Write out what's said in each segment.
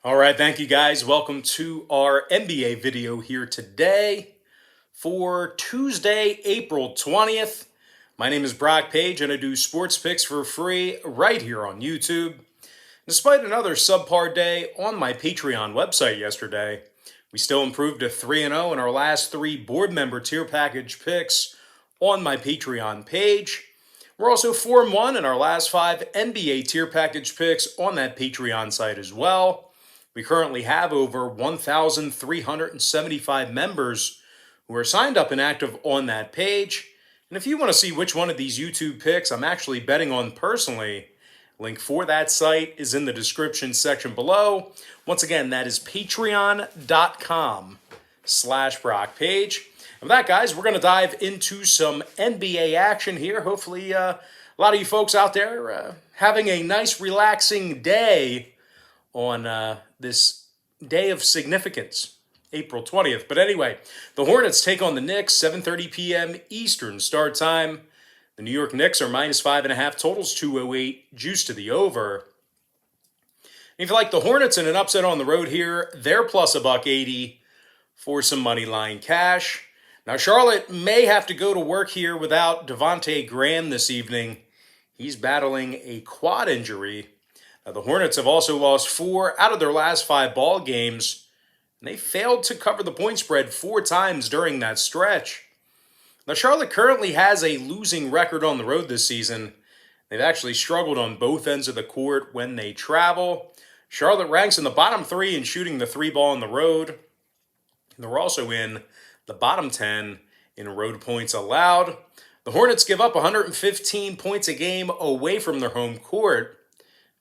All right, thank you guys. Welcome to our NBA video here today for Tuesday, April 20th. My name is Brock Page and I do sports picks for free right here on YouTube. Despite another subpar day on my Patreon website yesterday, we still improved to 3-0 in our last three board member tier package picks on my Patreon page. We're also 4-1 in our last five NBA tier package picks on that Patreon site as well. We currently have over 1,375 members who are signed up and active on that page. And if you want to see which one of these YouTube picks I'm actually betting on personally, link for that site is in the description section below. Once again, that is patreon.com/BrockPage. And with that, guys, we're going to dive into some NBA action here. Hopefully, a lot of you folks out there having a nice, relaxing day on this day of significance, April 20th. But anyway, the Hornets take on the Knicks, 7:30 p.m. Eastern start time. The New York Knicks are -5.5, totals 208, juice to the over. And if you like the Hornets in an upset on the road here, they're plus $1.80 for some money line cash. Now, Charlotte may have to go to work here without Devontae Graham this evening. He's battling a quad injury. The Hornets have also lost 4 out of their last 5 ball games, and they failed to cover the point spread 4 times during that stretch. Now, Charlotte currently has a losing record on the road this season. They've actually struggled on both ends of the court when they travel. Charlotte ranks in the bottom 3 in shooting the 3 ball on the road. And they're also in the bottom 10 in road points allowed. The Hornets give up 115 points a game away from their home court.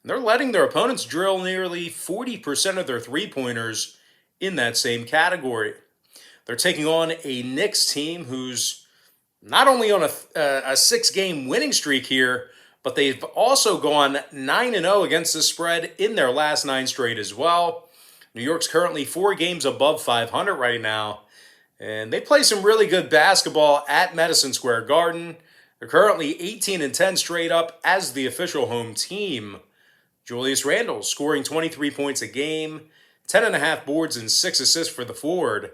They're letting their opponents drill nearly 40% of their three-pointers in that same category. They're taking on a Knicks team who's not only on a 6-game winning streak here, but they've also gone 9-0 against the spread in their last 9 straight as well. New York's currently 4 games above 500 right now, and they play some really good basketball at Madison Square Garden. They're currently 18-10 straight up as the official home team. Julius Randle scoring 23 points a game, 10.5 boards and 6 assists for the forward.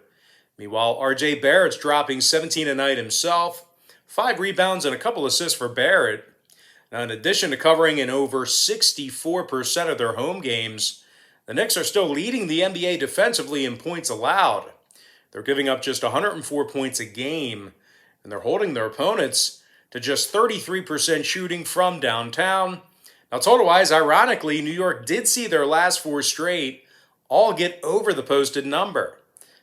Meanwhile, R.J. Barrett's dropping 17 a night himself, 5 rebounds and a couple assists for Barrett. Now, in addition to covering in over 64% of their home games, the Knicks are still leading the NBA defensively in points allowed. They're giving up just 104 points a game, and they're holding their opponents to just 33% shooting from downtown. Now, total-wise, ironically, New York did see their last 4 straight all get over the posted number.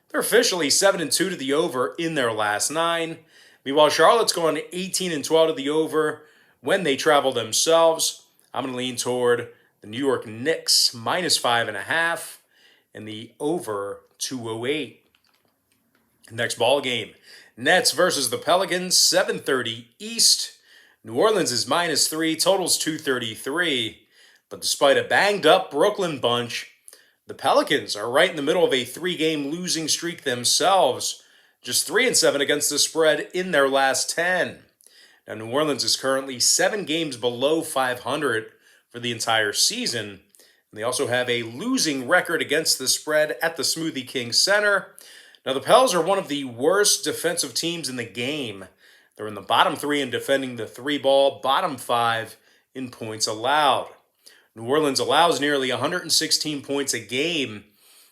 They're officially 7-2 to the over in their last 9. Meanwhile, Charlotte's gone 18-12 to the over when they travel themselves. I'm going to lean toward the New York Knicks -5.5 and the over 208. Next ball game, Nets versus the Pelicans, 7:30 East. New Orleans is -3, totals 233. But despite a banged-up Brooklyn bunch, the Pelicans are right in the middle of a 3-game losing streak themselves, just 3-7 against the spread in their last 10. Now, New Orleans is currently 7 games below 500 for the entire season. And they also have a losing record against the spread at the Smoothie King Center. Now, the Pels are one of the worst defensive teams in the game. They're in the bottom 3 in defending the 3-ball, bottom 5 in points allowed. New Orleans allows nearly 116 points a game.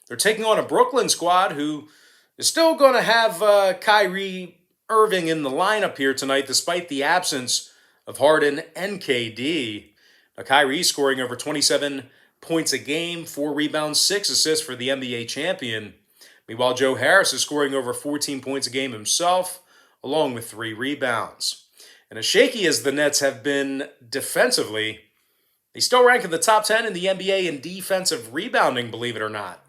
They're taking on a Brooklyn squad who is still going to have Kyrie Irving in the lineup here tonight, despite the absence of Harden and KD. Now, Kyrie scoring over 27 points a game, 4 rebounds, 6 assists for the NBA champion. Meanwhile, Joe Harris is scoring over 14 points a game himself, along with 3 rebounds. And as shaky as the Nets have been defensively, they still rank in the top 10 in the NBA in defensive rebounding, believe it or not.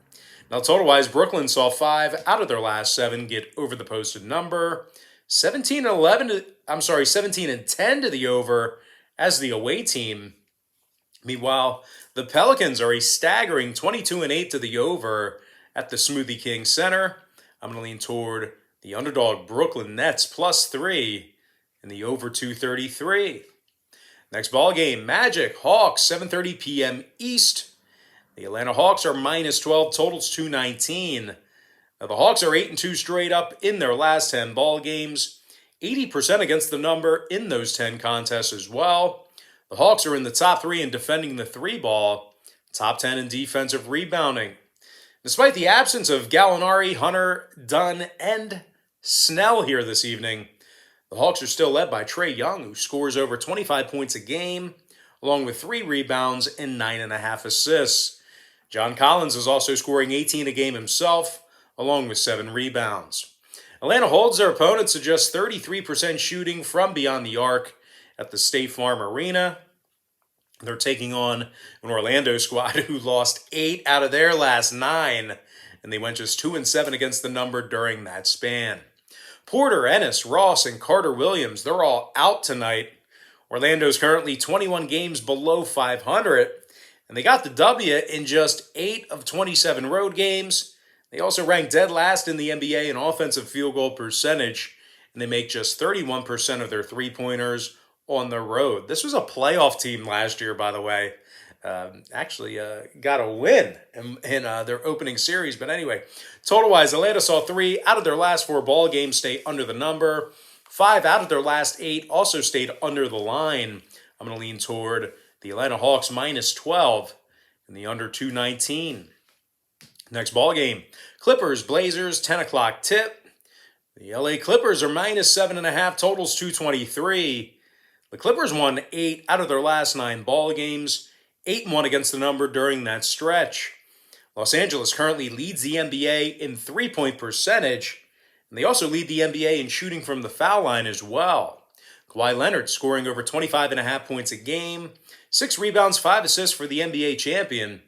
Now, total-wise, Brooklyn saw 5 out of their last 7 get over the posted number. 17-10 to the over as the away team. Meanwhile, the Pelicans are a staggering 22-8 to the over at the Smoothie King Center. I'm going to lean toward the underdog Brooklyn Nets +3 and the over 233. Next ball game, Magic Hawks, 7:30 p.m. East. The Atlanta Hawks are minus 12, totals 219. Now the Hawks are 8-2 straight up in their last 10 ball games, 80% against the number in those 10 contests as well. The Hawks are in the top 3 in defending the 3-ball, top 10 in defensive rebounding. Despite the absence of Gallinari, Hunter, Dunn, and Snell here this evening, the Hawks are still led by Trae Young, who scores over 25 points a game, along with 3 rebounds and 9.5 assists. John Collins is also scoring 18 a game himself, along with 7 rebounds. Atlanta holds their opponents to just 33% shooting from beyond the arc at the State Farm Arena. They're taking on an Orlando squad who lost 8 out of their last 9, and they went just 2-7 against the number during that span. Porter, Ennis, Ross, and Carter Williams, they're all out tonight. Orlando's currently 21 games below 500, and they got the W in just 8 of 27 road games. They also rank dead last in the NBA in offensive field goal percentage, and they make just 31% of their three-pointers on the road. This was a playoff team last year, by the way. Actually got a win in their opening series. But anyway, total-wise, Atlanta saw 3 out of their last 4 ball games stay under the number. 5 out of their last 8 also stayed under the line. I'm going to lean toward the Atlanta Hawks minus 12 and the under 219. Next ball game, Clippers, Blazers, 10 o'clock tip. The LA Clippers are minus 7.5, totals 223. The Clippers won 8 out of their last 9 ball games, 8-1 against the number during that stretch. Los Angeles currently leads the NBA in three-point percentage, and they also lead the NBA in shooting from the foul line as well. Kawhi Leonard scoring over 25.5 points a game, 6 rebounds, 5 assists for the NBA champion.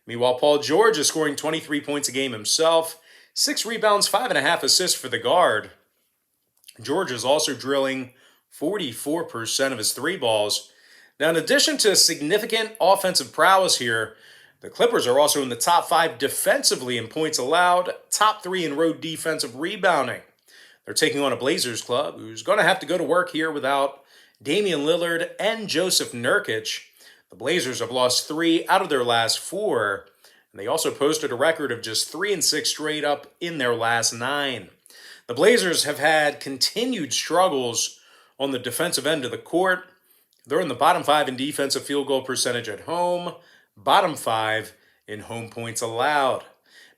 Meanwhile, Paul George is scoring 23 points a game himself, 6 rebounds, 5.5 assists for the guard. George is also drilling 44% of his 3 balls. Now, in addition to significant offensive prowess here, the Clippers are also in the top 5 defensively in points allowed, top 3 in road defensive rebounding. They're taking on a Blazers club who's going to have to go to work here without Damian Lillard and Joseph Nurkic. The Blazers have lost 3 out of their last 4, and they also posted a record of just 3-6 straight up in their last 9. The Blazers have had continued struggles on the defensive end of the court. They're in the bottom 5 in defensive field goal percentage at home, bottom 5 in home points allowed.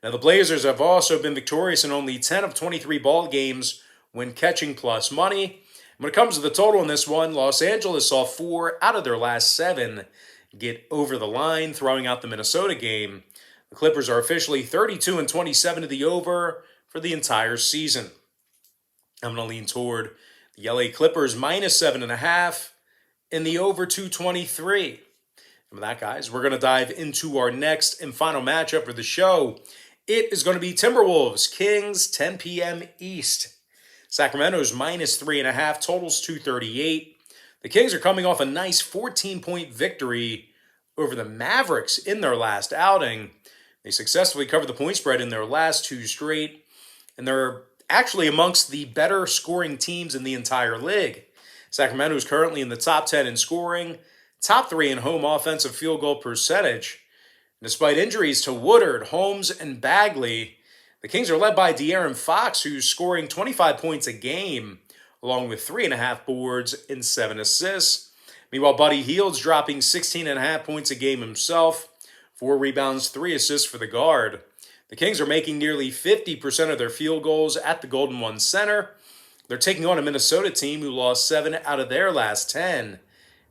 Now, the Blazers have also been victorious in only 10 of 23 ball games when catching plus money. When it comes to the total in this one, Los Angeles saw 4 out of their last 7 get over the line, throwing out the Minnesota game. The Clippers are officially 32-27 to the over for the entire season. I'm going to lean toward the LA Clippers minus 7.5 and the over 223. And with that, guys, we're going to dive into our next and final matchup for the show. It is going to be Timberwolves, Kings, 10 p.m. East. Sacramento's minus 3.5, totals 238. The Kings are coming off a nice 14-point victory over the Mavericks in their last outing. They successfully covered the point spread in their last 2 straight, and they're actually amongst the better scoring teams in the entire league. Sacramento is currently in the top 10 in scoring, top 3 in home offensive field goal percentage. Despite injuries to Woodard, Holmes, and Bagley, the Kings are led by De'Aaron Fox, who's scoring 25 points a game, along with 3.5 boards and 7 assists. Meanwhile, Buddy Hield's dropping 16.5 points a game himself, 4 rebounds, 3 assists for the guard. The Kings are making nearly 50% of their field goals at the Golden One Center. They're taking on a Minnesota team who lost 7 out of their last 10.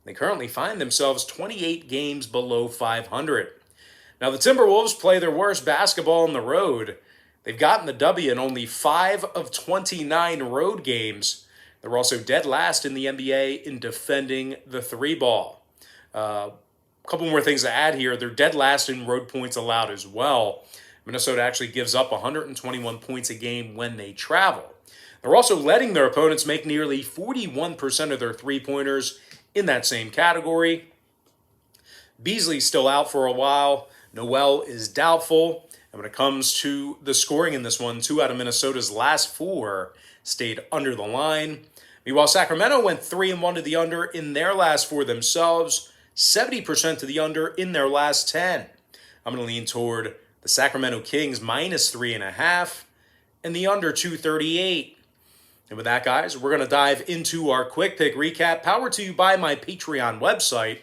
They currently find themselves 28 games below 500. Now, the Timberwolves play their worst basketball on the road. They've gotten the W in only 5 of 29 road games. They're also dead last in the NBA in defending the 3-ball. A couple more things to add here. They're dead last in road points allowed as well. Minnesota actually gives up 121 points a game when they travel. They're also letting their opponents make nearly 41% of their three-pointers in that same category. Beasley's still out for a while. Noel is doubtful. And when it comes to the scoring in this one, 2 out of Minnesota's last 4 stayed under the line. Meanwhile, Sacramento went 3-1 to the under in their last 4 themselves, 70% to the under in their last 10. I'm going to lean toward the Sacramento Kings -3.5 and the under 238. And with that, guys, we're going to dive into our quick pick recap, powered to you by my Patreon website.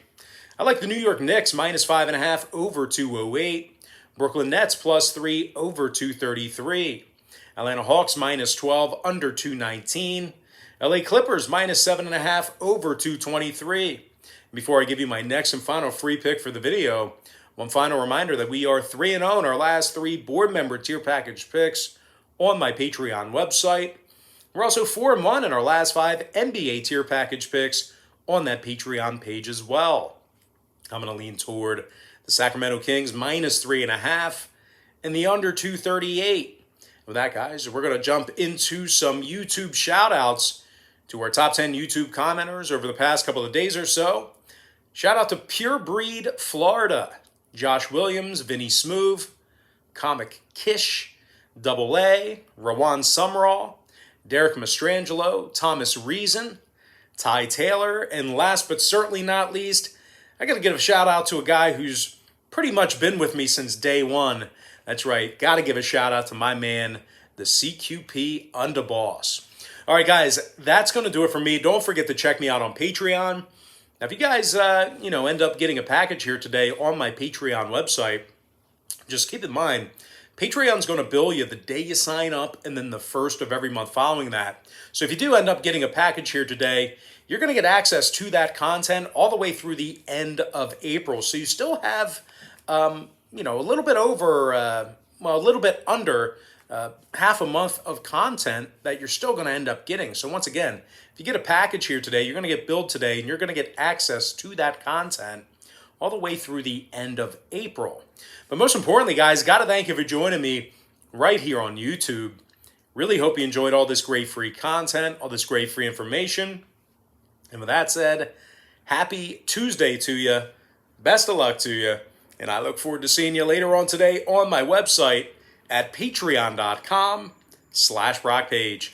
I like the New York Knicks -5.5 over 208. Brooklyn Nets +3 over 233. Atlanta Hawks -12 under 219. LA Clippers -7.5 over 223. Before I give you my next and final free pick for the video, one final reminder that we are 3-0 in our last 3 board member tier package picks on my Patreon website. We're also 4-1 in our last 5 NBA tier package picks on that Patreon page as well. I'm going to lean toward the Sacramento Kings -3.5 and the under 238. With that, guys, we're going to jump into some YouTube shout-outs to our top 10 YouTube commenters over the past couple of days or so. Shout out to Pure Breed Florida, Josh Williams, Vinny Smooth, Comic Kish, Double A, Rawan Sumraw, Derek Mastrangelo, Thomas Reason, Ty Taylor, and last but certainly not least, I got to give a shout out to a guy who's pretty much been with me since day one. That's right, got to give a shout out to my man, the CQP Underboss. All right, guys, that's going to do it for me. Don't forget to check me out on Patreon. Now, if you guys, end up getting a package here today on my Patreon website, just keep in mind, Patreon's going to bill you the day you sign up and then the first of every month following that. So if you do end up getting a package here today, you're going to get access to that content all the way through the end of April. So you still have, a little bit over, a little bit under half a month of content that you're still going to end up getting. So once again, if you get a package here today, you're going to get billed today and you're going to get access to that content all the way through the end of April. But most importantly, guys, got to thank you for joining me right here on YouTube. Really hope you enjoyed all this great free content, all this great free information. And with that said, happy Tuesday to you. Best of luck to you. And I look forward to seeing you later on today on my website at patreon.com/BrockPage.